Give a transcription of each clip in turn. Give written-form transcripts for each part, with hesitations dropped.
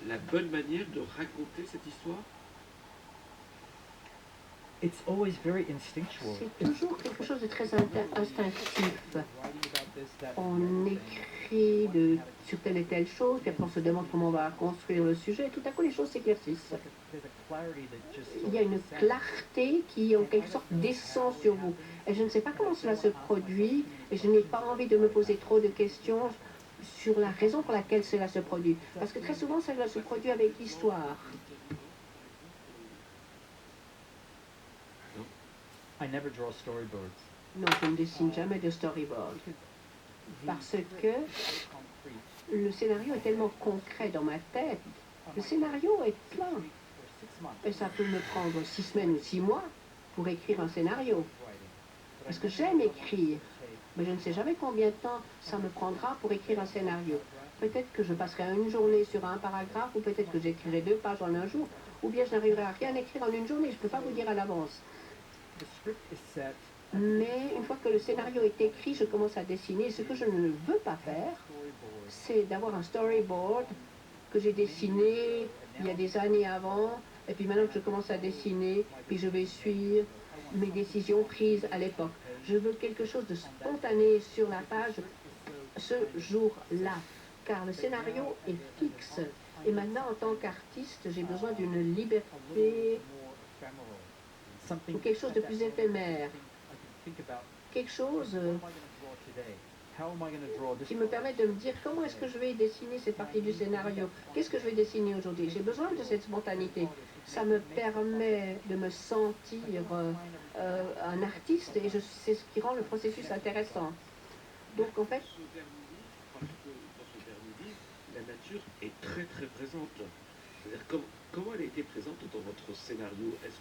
la bonne manière de raconter cette histoire? It's always very instinctual. C'est toujours quelque chose de très instinctif. On écrit sur telle et telle chose, puis après on se demande comment on va construire le sujet, et tout à coup les choses s'éclaircissent. Il y a une clarté qui en quelque sorte descend sur vous. Et je ne sais pas comment cela se produit, et je n'ai pas envie de me poser trop de questions sur la raison pour laquelle cela se produit. Parce que très souvent cela se produit avec l'histoire. I never draw storyboards. Non, je ne dessine jamais de storyboard. Parce que le scénario est tellement concret dans ma tête. Le scénario est plein. Et ça peut me prendre 6 semaines ou 6 mois pour écrire un scénario. Parce que j'aime écrire. Mais je ne sais jamais combien de temps ça me prendra pour écrire un scénario. Peut-être que je passerai une journée sur un paragraphe, ou peut-être que j'écrirai 2 pages en un jour, ou bien je n'arriverai à rien écrire en une journée. Je ne peux pas vous dire à l'avance. Mais une fois que le scénario est écrit, je commence à dessiner. Ce que je ne veux pas faire, c'est d'avoir un storyboard que j'ai dessiné il y a des années avant, et puis maintenant que je commence à dessiner, puis je vais suivre mes décisions prises à l'époque. Je veux quelque chose de spontané sur la page ce jour-là, car le scénario est fixe. Et maintenant, en tant qu'artiste, j'ai besoin d'une liberté, ou quelque chose de plus éphémère, quelque chose qui me permet de me dire comment est-ce que je vais dessiner cette partie du scénario, qu'est-ce que je vais dessiner aujourd'hui. J'ai besoin de cette spontanéité. Ça me permet de me sentir un artiste, et c'est ce qui rend le processus intéressant. Donc en fait, Parce que dans ce dernier livre, la nature est très très présente. C'est-à-dire comment elle a été présente dans votre scénario? Est-ce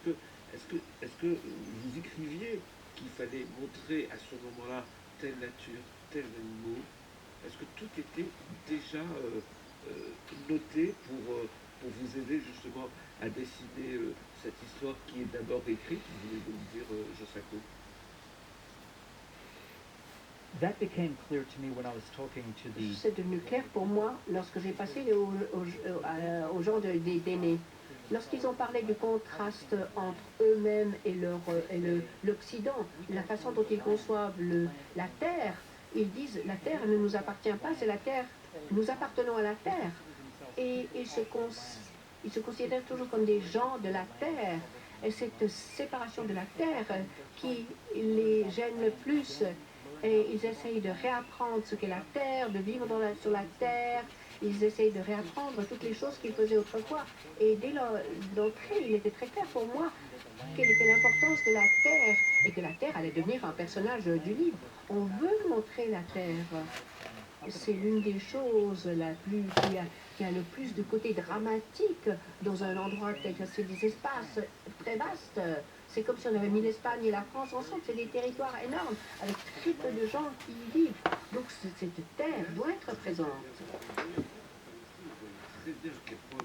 que vous écriviez qu'il fallait montrer à ce moment-là telle nature, tel animaux? Est-ce que tout était déjà noté pour vous aider justement à dessiner cette histoire qui est d'abord écrite, vous venez de le dire, Josako? That became clear to me when I was talking to the c'est devenu clair pour moi lorsque j'ai passé aux gens d'aînés. Lorsqu'ils ont parlé du contraste entre eux-mêmes et l'Occident, la façon dont ils conçoivent la Terre, ils disent la Terre ne nous appartient pas, c'est la Terre, nous appartenons à la Terre. Et ils se considèrent toujours comme des gens de la Terre. Et cette séparation de la Terre qui les gêne le plus. Et ils essayent de réapprendre ce qu'est la Terre, de vivre sur la Terre. Ils essayent de réapprendre toutes les choses qu'ils faisaient autrefois. Et dès l'entrée, il était très clair pour moi quelle était l'importance de la Terre et que la Terre allait devenir un personnage du livre. On veut montrer la Terre. C'est l'une des choses qui a le plus de côté dramatique dans un endroit tel que c'est des espaces très vastes. C'est comme si on avait mis l'Espagne et la France ensemble. C'est des territoires énormes avec très peu de gens qui y vivent. Donc cette terre doit être présente. Très bien à quel point